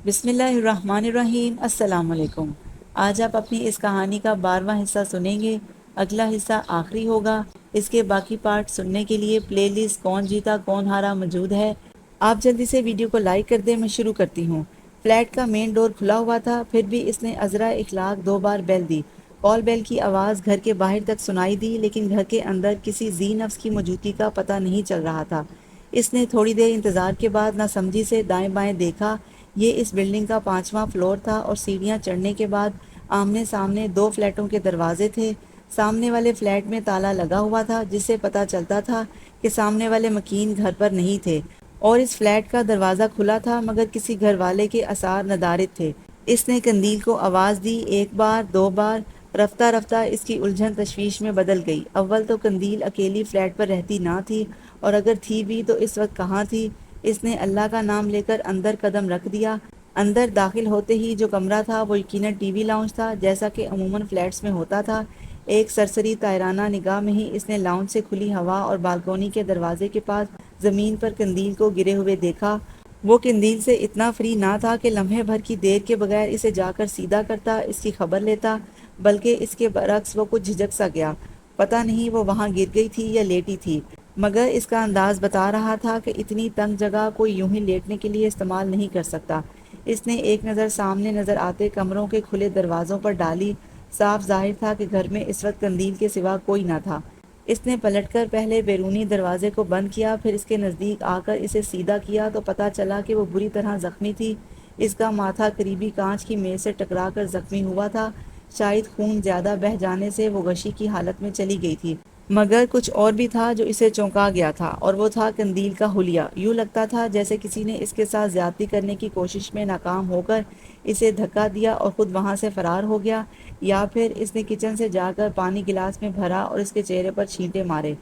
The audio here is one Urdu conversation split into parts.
بسم اللہ الرحمن الرحیم۔ السلام علیکم۔ آج آپ اپنی اس کہانی کا 12واں حصہ سنیں گے۔ اگلا حصہ آخری ہوگا۔ اس کے باقی پارٹ سننے کے لیے پلے لسٹ کون جیتا کون ہارا موجود ہے۔ آپ جلدی سے ویڈیو کو لائک کر دیں، میں شروع کرتی ہوں۔ فلیٹ کا مین ڈور کھلا ہوا تھا، پھر بھی اس نے عذرا اخلاق 2 بار بیل دی۔ کال بیل کی آواز گھر کے باہر تک سنائی دی، لیکن گھر کے اندر کسی ذی نفس کی موجودگی کا پتہ نہیں چل رہا تھا۔ اس نے تھوڑی دیر انتظار کے بعد نہ سمجھی سے دائیں بائیں دیکھا۔ یہ اس بلڈنگ کا 5واں فلور تھا اور سیڑھیاں چڑھنے کے بعد آمنے سامنے 2 فلیٹوں کے دروازے تھے۔ سامنے والے فلیٹ میں تالا لگا ہوا تھا، جس سے پتہ چلتا تھا کہ سامنے والے مکین گھر پر نہیں تھے، اور اس فلیٹ کا دروازہ کھلا تھا مگر کسی گھر والے کے آثار ندارد تھے۔ اس نے قندیل کو آواز دی، 1 بار 2 بار، رفتہ رفتہ اس کی الجھن تشویش میں بدل گئی۔ اول تو قندیل اکیلی فلیٹ پر رہتی نہ تھی، اور اگر تھی بھی تو اس وقت کہاں تھی۔ اس نے اللہ کا نام لے کر اندر قدم رکھ دیا۔ اندر داخل ہوتے ہی جو کمرہ تھا وہ یقیناً ٹی وی لاؤنج تھا، جیسا کہ عموماً فلیٹس میں ہوتا تھا۔ ایک سرسری طائرانہ نگاہ میں ہی اس نے لاؤنج سے کھلی ہوا اور بالکونی کے دروازے کے پاس زمین پر قندیل کو گرے ہوئے دیکھا۔ وہ قندیل سے اتنا فری نہ تھا کہ لمحے بھر کی دیر کے بغیر اسے جا کر سیدھا کرتا، اس کی خبر لیتا، بلکہ اس کے برعکس وہ کچھ جھجک سا گیا۔ پتہ نہیں وہ وہاں گر گئی تھی یا لیٹی تھی، مگر اس کا انداز بتا رہا تھا کہ اتنی تنگ جگہ کوئی یوں ہی لیٹنے کے لیے استعمال نہیں کر سکتا۔ اس نے ایک نظر سامنے نظر آتے کمروں کے کھلے دروازوں پر ڈالی۔ صاف ظاہر تھا کہ گھر میں اس وقت قندیل کے سوا کوئی نہ تھا۔ اس نے پلٹ کر پہلے بیرونی دروازے کو بند کیا، پھر اس کے نزدیک آ کر اسے سیدھا کیا تو پتہ چلا کہ وہ بری طرح زخمی تھی۔ اس کا ماتھا قریبی کانچ کی میز سے ٹکرا کر زخمی ہوا تھا۔ شاید خون زیادہ بہہ جانے سے وہ غشی کی حالت میں چلی گئی تھی، مگر کچھ اور بھی تھا جو اسے چونکا گیا تھا، اور وہ تھا قندیل کا حلیہ۔ یوں لگتا تھا جیسے کسی نے اس کے ساتھ زیادتی کرنے کی کوشش میں ناکام ہو کر اسے دھکا دیا اور خود وہاں سے فرار ہو گیا، یا پھر اس نے کچن سے جا کر پانی گلاس میں بھرا اور اس کے چہرے پر چھینٹے مارے۔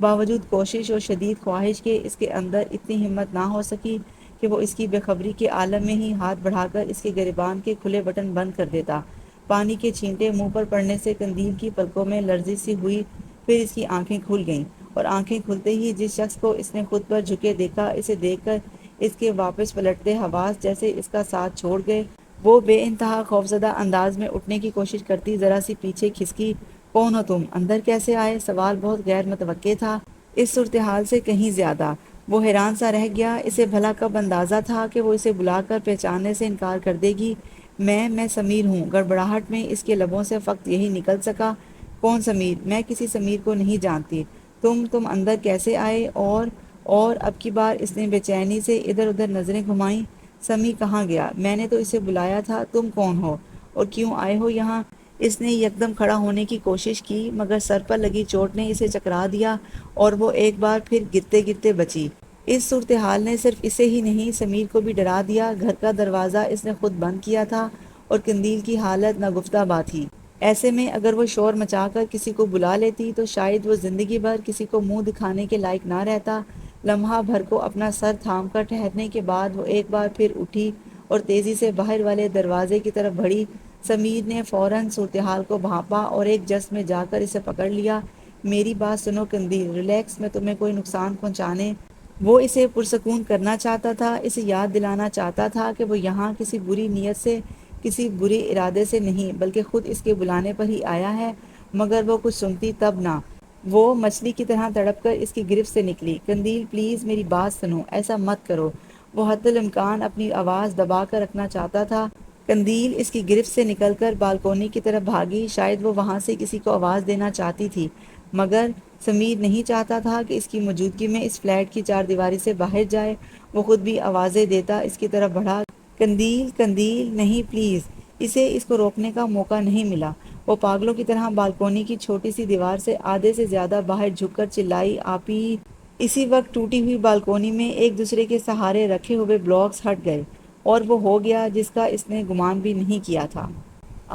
باوجود کوشش اور شدید خواہش کے اس کے اندر اتنی ہمت نہ ہو سکی کہ وہ اس کی بے خبری کے عالم میں ہی ہاتھ بڑھا کر اس کے گریبان کے کھلے بٹن بند کر دیتا۔ پانی کے چھینٹے منہ پر پڑنے سے قندیل کی پلکوں میں لرزش سی ہوئی، پھر اس کی آنکھیں کھل گئیں، اور آنکھیں کھلتے ہی جس شخص کو اس نے خود پر جھکے دیکھا، اسے دیکھ کر اس کے واپس پلٹتے حواس جیسے اس کا ساتھ چھوڑ گئے۔ وہ بے انتہا خوفزدہ انداز میں اٹھنے کی کوشش کرتی ذرا سی پیچھے کھسکی۔ کون ہو تم؟ اندر کیسے آئے؟ سوال بہت غیر متوقع تھا، اس صورتحال سے کہیں زیادہ۔ وہ حیران سا رہ گیا، اسے بھلا کب اندازہ تھا کہ وہ اسے بلا کر پہچاننے سے انکار کر دے گی۔ میں سمیر ہوں۔ گڑبڑاہٹ میں اس کے لبوں سے فقط یہی نکل سکا۔ کون سمیر؟ میں کسی سمیر کو نہیں جانتی۔ تم اندر کیسے آئے؟ اور اب کی بار اس نے بے چینی سے ادھر ادھر نظریں گھمائیں۔ سمی کہاں گیا؟ میں نے تو اسے بلایا تھا۔ تم کون ہو اور کیوں آئے ہو یہاں؟ اس نے یکدم کھڑا ہونے کی کوشش کی، مگر سر پر لگی چوٹ نے اسے چکرا دیا اور وہ ایک بار پھر گرتے گرتے بچی۔ اس صورتحال نے صرف اسے ہی نہیں سمیر کو بھی ڈرا دیا۔ گھر کا دروازہ اس نے خود بند کیا تھا اور قندیل کی حالت ناگفتہ بات تھی۔ ایسے میں اگر وہ شور مچا کر کسی کو بلا لیتی تو شاید وہ زندگی بھر کسی کو منہ دکھانے کے لائق نہ رہتا۔ لمحہ بھر کو اپنا سر تھام کر ٹھہرنے کے بعد وہ ایک بار پھر اٹھی اور تیزی سے باہر والے دروازے کی طرف بڑھی۔ سمیر نے فوراً صورتحال کو بھانپا اور ایک جست میں جا کر اسے پکڑ لیا۔ میری بات سنو قندیل، ریلیکس، میں تمہیں کوئی نقصان پہنچانے۔ وہ اسے پرسکون کرنا چاہتا تھا، اسے یاد دلانا چاہتا تھا کہ وہ یہاں کسی بری نیت سے، کسی برے ارادے سے نہیں، بلکہ خود اس کے بلانے پر ہی آیا ہے، مگر وہ کچھ سنتی تب نہ۔ وہ مچھلی کی طرح تڑپ کر اس کی گرفت سے نکلی۔ قندیل پلیز میری بات سنو، ایسا مت کرو۔ وہ حتی الامکان اپنی آواز دبا کر رکھنا چاہتا تھا۔ قندیل اس کی گرفت سے نکل کر بالکونی کی طرف بھاگی، شاید وہ وہاں سے کسی کو آواز دینا چاہتی تھی، مگر سمیر نہیں چاہتا تھا کہ اس کی موجودگی میں اس فلیٹ کی 4 دیواری سے باہر جائے۔ وہ خود بھی آوازیں دیتا اس کی طرف بڑھا، قندیل قندیل نہیں پلیز۔ اسے اس کو روکنے کا موقع نہیں ملا۔ وہ پاگلوں کی طرح بالکونی کی چھوٹی سی دیوار سے آدھے سے زیادہ باہر جھک کر چلائی، آپی۔ اسی وقت ٹوٹی ہوئی بالکونی میں ایک دوسرے کے سہارے رکھے ہوئے بلاکس ہٹ گئے، اور وہ ہو گیا جس کا اس نے گمان بھی نہیں کیا تھا۔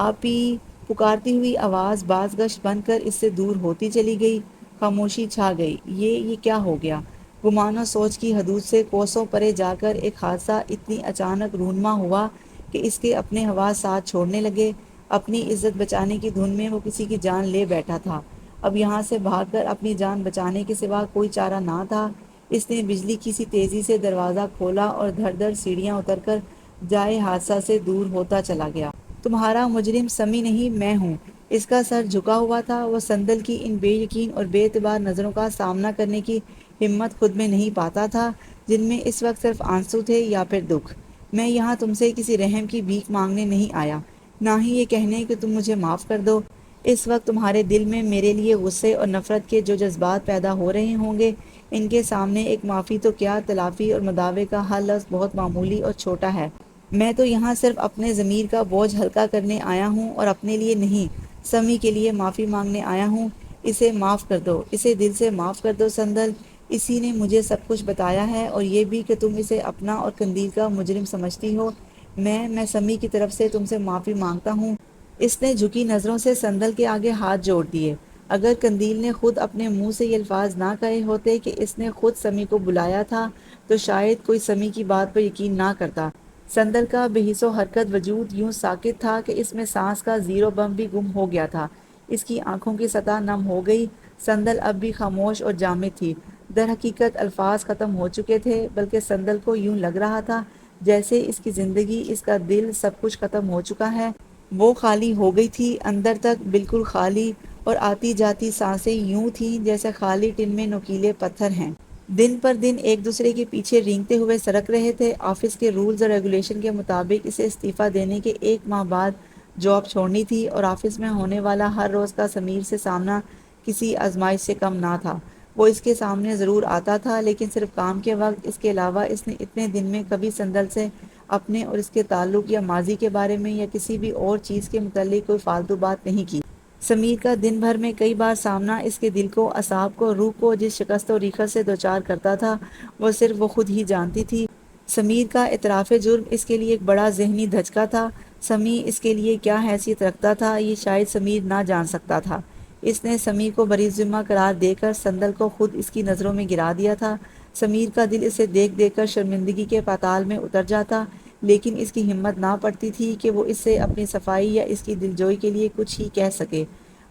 آپی، پکارتی ہوئی آواز باز گشت بن کر اس سے دور ہوتی چلی گئی۔ خاموشی چھا گئی۔ یہ کیا ہو گیا؟ گمان و سوچ کی حدود سے کوسوں پرے جا کر ایک حادثہ اتنی اچانک رونما ہوا کہ اس کے اپنے حواس ساتھ چھوڑنے لگے۔ اپنی عزت بچانے کی دھن میں وہ کسی کی جان لے بیٹھا تھا۔ اب یہاں سے بھاگ کر اپنی جان بچانے کے سوا کوئی چارہ نہ تھا۔ اس نے بجلی کی سی تیزی سے دروازہ کھولا اور دھڑ دھڑ سیڑھیاں اتر کر جائے حادثہ سے دور ہوتا چلا گیا۔ تمہارا مجرم سمی نہیں، میں ہوں۔ اس کا سر جھکا ہوا تھا، وہ سندل کی ان بے یقین اور بے اعتبار نظروں کا سامنا کرنے کی ہمت خود میں نہیں پاتا تھا، جن میں اس وقت صرف آنسو تھے یا پھر دکھ۔ میں یہاں تم سے کسی رحم کی بھیک مانگنے نہیں آیا، نہ ہی یہ کہنے کہ تم مجھے معاف کر دو۔ اس وقت تمہارے دل میں میرے لیے غصے اور نفرت کے جو جذبات پیدا ہو رہے ہوں گے، ان کے سامنے ایک معافی تو کیا، تلافی اور مداوع کا ہر لفظ بہت معمولی اور چھوٹا ہے۔ میں تو یہاں صرف اپنے ضمیر کا بوجھ ہلکا کرنے آیا ہوں اور اپنے لیے نہیں، سمی کے لیے معافی مانگنے آیا ہوں۔ اسے معاف کر دو، اسے دل سے معاف کر دو سندل۔ اسی نے مجھے سب کچھ بتایا ہے، اور یہ بھی کہ تم اسے اپنا اور قندیل کا مجرم سمجھتی ہو۔ میں سمی کی طرف سے تم سے معافی مانگتا ہوں۔ اس نے جھکی نظروں سے سندل کے آگے ہاتھ جوڑ دیے۔ اگر قندیل نے خود اپنے منہ سے یہ الفاظ نہ کہے ہوتے کہ اس نے خود سمی کو بلایا تھا، تو شاید کوئی سمی کی بات پر یقین نہ کرتا۔ سندل کا بے حس و حرکت وجود یوں ساکت تھا کہ اس میں سانس کا زیرو بم بھی گم ہو گیا تھا۔ اس کی آنکھوں کی سطح نم ہو گئی۔ سندل اب بھی خاموش اور جامد تھی۔ در حقیقت الفاظ ختم ہو چکے تھے، بلکہ سندل کو یوں لگ رہا تھا جیسے اس کی زندگی، اس کا دل، سب کچھ ختم ہو چکا ہے۔ وہ خالی ہو گئی تھی، اندر تک بالکل خالی، اور آتی جاتی سانسیں یوں تھیں جیسے خالی ٹن میں نوکیلے پتھر ہیں۔ دن پر دن ایک دوسرے کے پیچھے رینگتے ہوئے سرک رہے تھے۔ آفس کے رولز اور ریگولیشن کے مطابق اسے استعفیٰ دینے کے 1 ماہ بعد جاب چھوڑنی تھی، اور آفس میں ہونے والا ہر روز کا سمیر سے سامنا کسی آزمائش سے کم نہ تھا۔ وہ اس کے سامنے ضرور آتا تھا، لیکن صرف کام کے وقت۔ اس کے علاوہ اس نے اتنے دن میں کبھی سندل سے اپنے اور اس کے تعلق یا ماضی کے بارے میں یا کسی بھی اور چیز کے متعلق کوئی فالتو بات نہیں کی۔ سمیر کا دن بھر میں کئی بار سامنا اس کے دل کو، اعصاب کو، روح کو جس شکست و ریخت سے دوچار کرتا تھا، وہ صرف وہ خود ہی جانتی تھی۔ سمیر کا اعتراف جرم اس کے لیے ایک بڑا ذہنی دھچکا تھا۔ سمی اس کے لیے کیا حیثیت رکھتا تھا، یہ شاید سمیر نہ جان سکتا تھا۔ اس نے سمی کو بری ذمہ قرار دے کر سندل کو خود اس کی نظروں میں گرا دیا تھا۔ سمیر کا دل اسے دیکھ دیکھ کر شرمندگی کے پاتال میں اتر جاتا، لیکن اس کی ہمت نہ پڑتی تھی کہ وہ اس سے اپنی صفائی یا اس کی دلجوئی کے لیے کچھ ہی کہہ سکے۔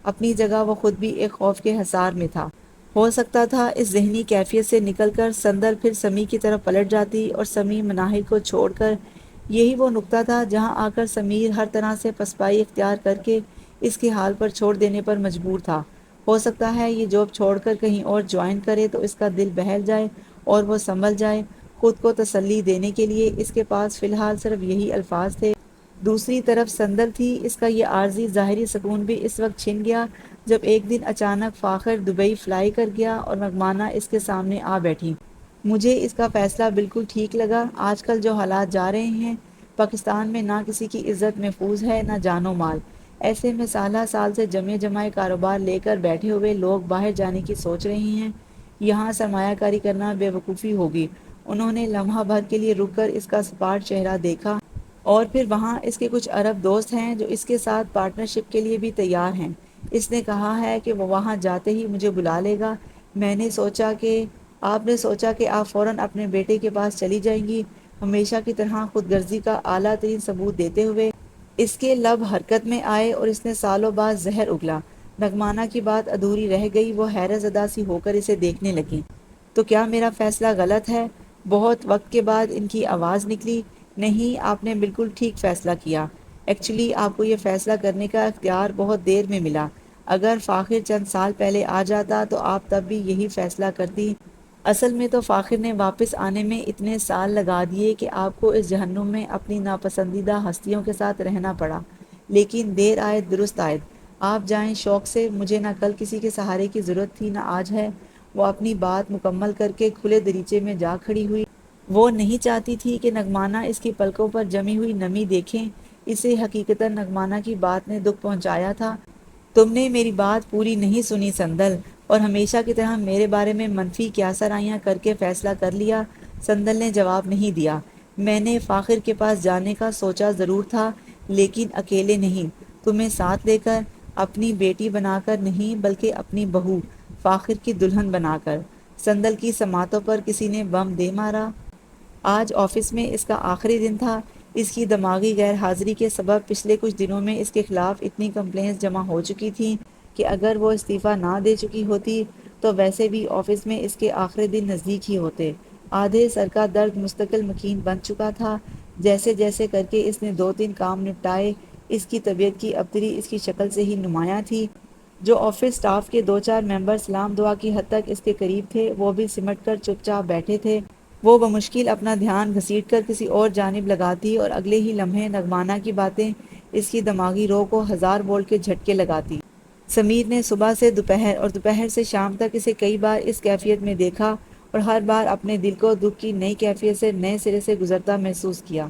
اپنی جگہ وہ خود بھی ایک خوف کے حصار میں تھا۔ ہو سکتا تھا اس ذہنی کیفیت سے نکل کر سندل پھر سمی کی طرف پلٹ جاتی، اور سمی مناہل کو چھوڑ کر۔ یہی وہ نقطہ تھا جہاں آ کر سمیر ہر طرح سے پسپائی اختیار کر کے اس کے حال پر چھوڑ دینے پر مجبور تھا۔ ہو سکتا ہے یہ جاب چھوڑ کر کہیں اور جوائن کرے تو اس کا دل بہل جائے اور وہ سنبھل جائے۔ خود کو تسلی دینے کے لیے اس کے پاس فی الحال صرف یہی الفاظ تھے۔ دوسری طرف سندل تھی، اس کا یہ عارضی ظاہری سکون بھی اس وقت چھن گیا جب ایک دن اچانک فاخر دبئی فلائی کر گیا اور نغمانہ اس کے سامنے آ بیٹھی۔ مجھے اس کا فیصلہ بالکل ٹھیک لگا۔ آج کل جو حالات جا رہے ہیں، پاکستان میں نہ کسی کی عزت محفوظ ہے نہ جان و مال۔ ایسے میں سالہ سال سے جمے جمائے کاروبار لے کر بیٹھے ہوئے لوگ باہر جانے کی سوچ رہے ہیں۔ یہاں سرمایہ کاری کرنا بے وقوفی ہوگی۔ انہوں نے لمحہ بھر کے لیے رک کر اس کا سپاٹ چہرہ دیکھا، اور پھر وہاں اس کے کچھ عرب دوست ہیں جو اس کے ساتھ پارٹنرشپ کے لیے بھی تیار ہیں۔ اس نے کہا ہے کہ وہ وہاں جاتے ہی مجھے بلا لے گا۔ میں نے سوچا کہ آپ نے سوچا کہ آپ فوراً اپنے بیٹے کے پاس چلی جائیں گی۔ ہمیشہ کی طرح خود غرضی کا اعلیٰ ترین ثبوت دیتے ہوئے اس کے لب حرکت میں آئے، اور اس نے سالوں بعد زہر اگلا۔ نغمانہ کی بات ادھوری رہ گئی۔ وہ حیرت زدہ سی ہو کر اسے دیکھنے لگی۔ تو کیا میرا فیصلہ غلط ہے؟ بہت وقت کے بعد ان کی آواز نکلی۔ نہیں، آپ نے بالکل ٹھیک فیصلہ کیا۔ ایکچولی آپ کو یہ فیصلہ کرنے کا اختیار بہت دیر میں ملا۔ اگر فاخر چند سال پہلے آ جاتا تو آپ تب بھی یہی فیصلہ کرتی۔ اصل میں تو فاخر نے واپس آنے میں اتنے سال لگا دیے کہ آپ کو اس جہنم میں اپنی ناپسندیدہ ہستیوں کے ساتھ رہنا پڑا۔ لیکن دیر آئے درست آئے۔ آپ جائیں شوق سے، مجھے نہ کل کسی کے سہارے کی ضرورت تھی نہ آج ہے۔ وہ اپنی بات مکمل کر کے کھلے دریچے میں جا کھڑی ہوئی۔ وہ نہیں چاہتی تھی کہ نغمانہ اس کی پلکوں پر جمی ہوئی نمی دیکھیں۔ اسے حقیقتاً نغمانہ کی بات نے دکھ پہنچایا تھا۔ تم نے میری بات پوری نہیں سنی سندل، اور ہمیشہ کی طرح میرے بارے میں منفی کیاسرائیاں کر کے فیصلہ کر لیا۔ سندل نے جواب نہیں دیا۔ میں نے فاخر کے پاس جانے کا سوچا ضرور تھا، لیکن اکیلے نہیں، تمہیں ساتھ لے کر، اپنی بیٹی بنا کر نہیں بلکہ اپنی بہو، فاخر کی دلہن بنا کر۔ سندل کی سماعتوں پر کسی نے بم دے مارا۔ آج آفس میں اس کا آخری دن تھا۔ اس کی دماغی غیر حاضری کے سبب پچھلے کچھ دنوں میں اس کے خلاف اتنی کمپلینٹس جمع ہو چکی تھیں کہ اگر وہ استعفیٰ نہ دے چکی ہوتی تو ویسے بھی آفس میں اس کے آخری دن نزدیک ہی ہوتے۔ آدھے سر کا درد مستقل مکین بن چکا تھا۔ جیسے جیسے کر کے اس نے 2-3 کام نپٹائے، اس کی طبیعت کی ابتری اس کی شکل سے ہی نمایاں تھی۔ جو آفس سٹاف کے 2-4 ممبر سلام دعا کی حد تک اس کے قریب تھے، وہ بھی سمٹ کر چپ چاپ بیٹھے تھے۔ وہ بمشکل اپنا دھیان گھسیٹ کر کسی اور جانب لگاتی اور اگلے ہی لمحے نغمانہ کی باتیں اس کی دماغی رو کو 1000 وولٹ کے جھٹکے لگاتی۔ سمیر نے صبح سے دوپہر اور دوپہر سے شام تک اسے کئی بار اس کیفیت میں دیکھا اور ہر بار اپنے دل کو دکھ کی نئی کیفیت سے نئے سرے سے گزرتا محسوس کیا۔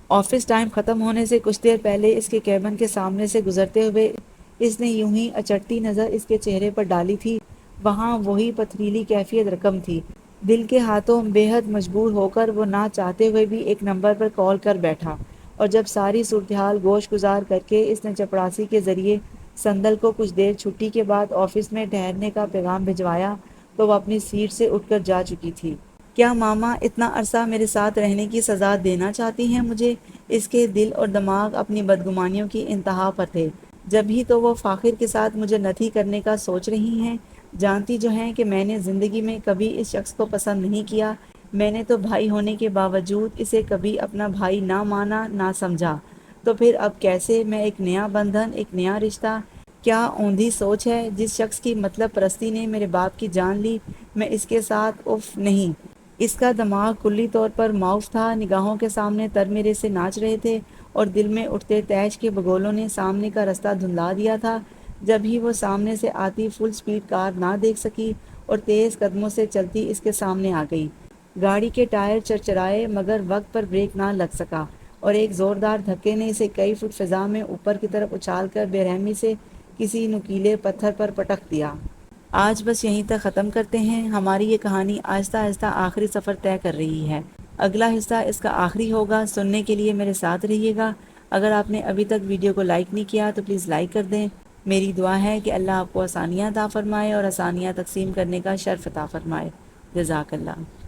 آفس ٹائم ختم ہونے سے کچھ دیر پہلے اس کے کیبن کے سامنے سے گزرتے ہوئے اس نے یوں ہی اچٹتی نظر اس کے چہرے پر ڈالی تھی، وہاں وہی پتھریلی کیفیت رقم تھی۔ دل کے ہاتھوں بے حد مجبور ہو کر وہ نہ چاہتے ہوئے بھی ایک نمبر پر کال کر بیٹھا، اور جب ساری صورتحال گوش گزار کر کے اس نے چپڑاسی کے ذریعے سندل کو کچھ دیر چھٹی کے بعد آفس میں ٹھہرنے کا پیغام بھجوایا تو وہ اپنی سیٹ سے اٹھ کر جا چکی تھی۔ کیا ماما اتنا عرصہ میرے ساتھ رہنے کی سزا دینا چاہتی ہیں مجھے؟ اس کے دل اور دماغ اپنی بدگمانیوں کی انتہا پر تھے۔ جب ہی تو وہ فاخر کے ساتھ مجھے نتھی کرنے کا سوچ رہی ہیں۔ جانتی جو ہیں کہ میں نے زندگی میں کبھی اس شخص کو پسند نہیں کیا، میں نے تو بھائی ہونے کے باوجود اسے کبھی اپنا بھائی نہ مانا نہ سمجھا، تو پھر اب کیسے میں ایک نیا بندھن، ایک نیا رشتہ؟ کیا اوندھی سوچ ہے؟ جس شخص کی مطلب پرستی نے میرے باپ کی جان لی، میں اس کے ساتھ اف نہیں۔ اس کا دماغ کلی طور پر معاف تھا، نگاہوں کے سامنے تر میرے سے ناچ رہے تھے اور دل میں اٹھتے تیش کے بگولوں نے سامنے کا رستہ دھندلا دیا تھا۔ جب ہی وہ سامنے سے آتی فل سپیڈ کار نہ دیکھ سکی اور تیز قدموں سے چلتی اس کے سامنے آ گئی۔ گاڑی کے ٹائر چرچرائے مگر وقت پر بریک نہ لگ سکا اور ایک زوردار دھکے نے اسے کئی فٹ فضا میں اوپر کی طرف اچھال کر بے رحمی سے کسی نکیلے پتھر پر پٹک دیا۔ آج بس یہیں تک ختم کرتے ہیں۔ ہماری یہ کہانی آہستہ آہستہ آخری سفر طے کر رہی ہے۔ اگلا حصہ اس کا آخری ہوگا۔ سننے کے لیے میرے ساتھ رہیے گا۔ اگر آپ نے ابھی تک ویڈیو کو لائک نہیں کیا تو پلیز لائک کر دیں۔ میری دعا ہے کہ اللہ آپ کو آسانیاں عطا فرمائے اور آسانیاں تقسیم کرنے کا شرف عطا فرمائے۔ جزاک اللہ۔